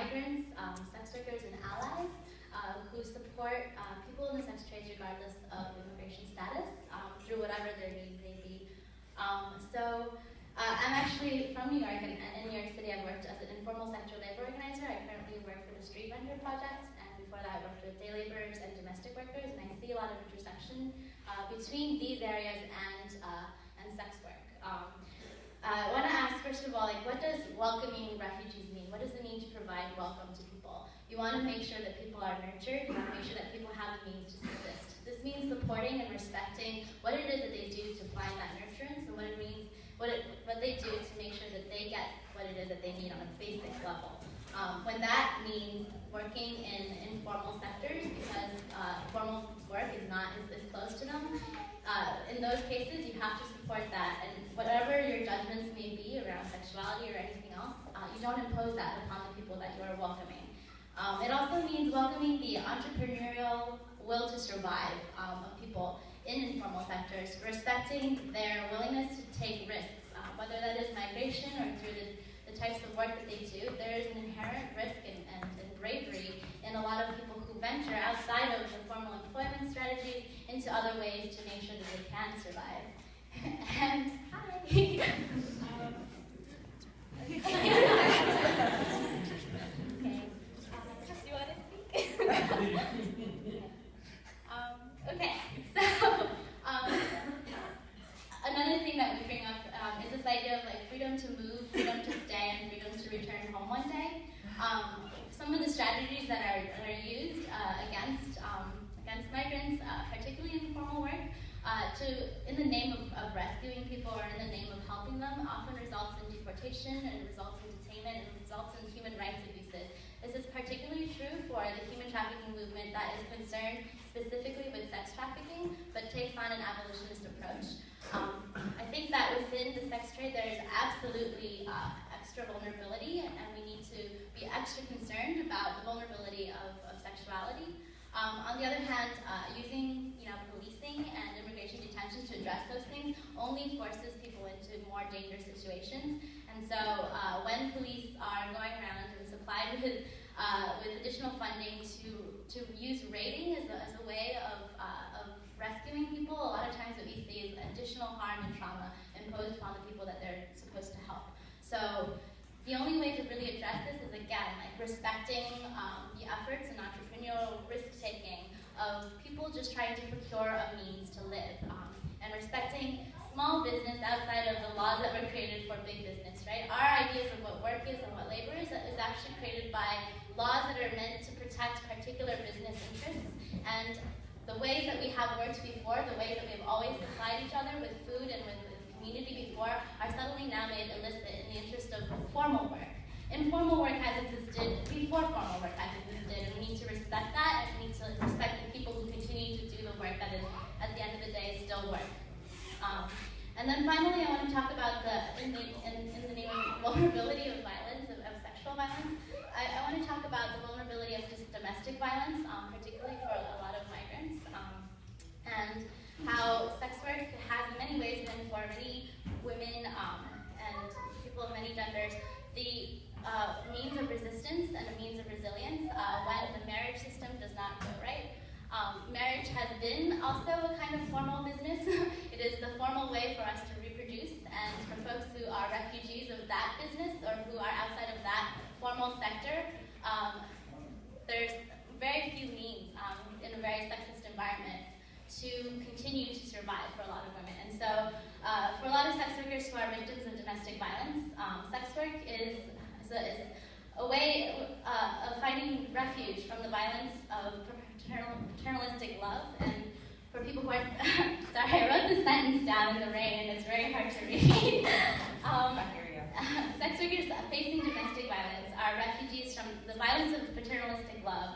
migrants, sex workers, and allies who support people in the sex trade regardless of immigration status through whatever their needs may be. I'm actually from New York, and in New York City I've worked as an informal sector labor organizer. I currently work for the Street Vendor Project, and before that I worked with day laborers and domestic workers, and I see a lot of intersection between these areas and sex work. I want to ask, first of all, what does welcoming refugees mean? What does it mean to provide welcome to people? You want to make sure that people are nurtured. You want to make sure that people have the means to subsist. This means supporting and respecting what it is that they do to find that nurturance, and what it means, what they do to make sure that they get what it is that they need on a basic level. When that means working in informal sectors because formal work is not as close to them, in those cases you have to support that, and whatever your judgments may be around sexuality or anything else, you don't impose that upon the people that you are welcoming. It also means welcoming the entrepreneurial will to survive of people in informal sectors, respecting their willingness to take risks, whether that is migration or through the types of work that they do. There is an inherent risk and bravery in a lot of people who venture outside of the formal employment strategies into other ways to make sure that they can survive. And hi. Okay. Do you want to speak? Okay. So another thing that we bring up is this idea of freedom to move, freedom to stay, and freedom to return home one day. Some of the strategies that are used against migrants, particularly in formal work, in the name of rescuing people or in the name of helping them, often results in deportation and results in detainment and results in human rights abuses. This is particularly true for the human trafficking movement that is concerned specifically with sex trafficking, but takes on an abolitionist approach. I think that within the sex trade there is absolutely extra vulnerability, and we need to be extra concerned about the vulnerability of sexuality. On the other hand, using policing and immigration detention to address those things only forces people into more dangerous situations. And so when police are going around and supplied with additional funding to use raiding as a way of rescuing people, a lot of times what we see is additional harm and trauma imposed upon the people that they're supposed to help. So the only way to really address this is, again, respecting the efforts and entrepreneurial risk-taking of people just trying to procure a means to live, and respecting small business outside of the laws that were created for big business, right? Our ideas of what work is and what labor is actually created by laws that are meant to protect particular business interests, and the ways that we have worked before, the ways that we've always supplied each other with food and with community before, are suddenly now made illicit in the interest of formal work. Informal work has existed before formal work has existed, and we need to respect that, and we need to respect the people who continue to do the work that is, at the end of the day, still work. And then finally, I want to talk about in the name of vulnerability of violence, of sexual violence, I want to talk about the vulnerability of just domestic violence, particularly for a lot of migrants, and how sex work has in many ways been for many women and people of many genders the means of resistance and a means of resilience when the marriage system does not go right. Marriage has been also a kind of formal business. It is the formal way for us to reproduce, and for folks who are refugees of that business or who are outside of that formal sector, there's very few means in a very sexist environment to continue to survive for a lot of women. And so for a lot of sex workers who are victims of domestic violence, sex work is a way of finding refuge from the violence of paternalistic love. And for people who are, sorry, I wrote the sentence down in the rain and it's very hard to read. Sex workers facing domestic violence are refugees from the violence of paternalistic love,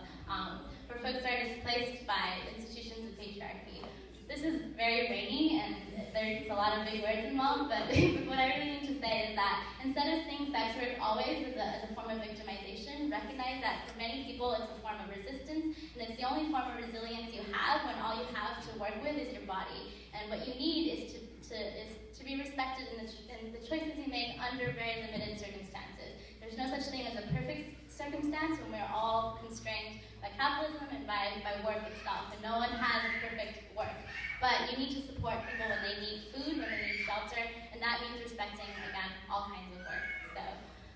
for folks who are displaced by institutions of patriarchy. This is very rainy and there's a lot of big words involved, but what I really need to say is that instead of seeing sex work always as a form of victimization, recognize that for many people it's a form of resistance, and it's the only form of resilience you have when all you have to work with is your body. And what you need is to be respected in the choices you make under very limited circumstances. There's no such thing as a perfect circumstance when we're all constrained by capitalism and by work itself, and no one has perfect work. But you need to support people when they need food, when they need shelter, and that means respecting, again, all kinds of work. So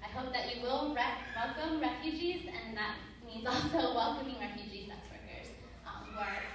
I hope that you will welcome refugees, and that means also welcoming refugee sex workers who are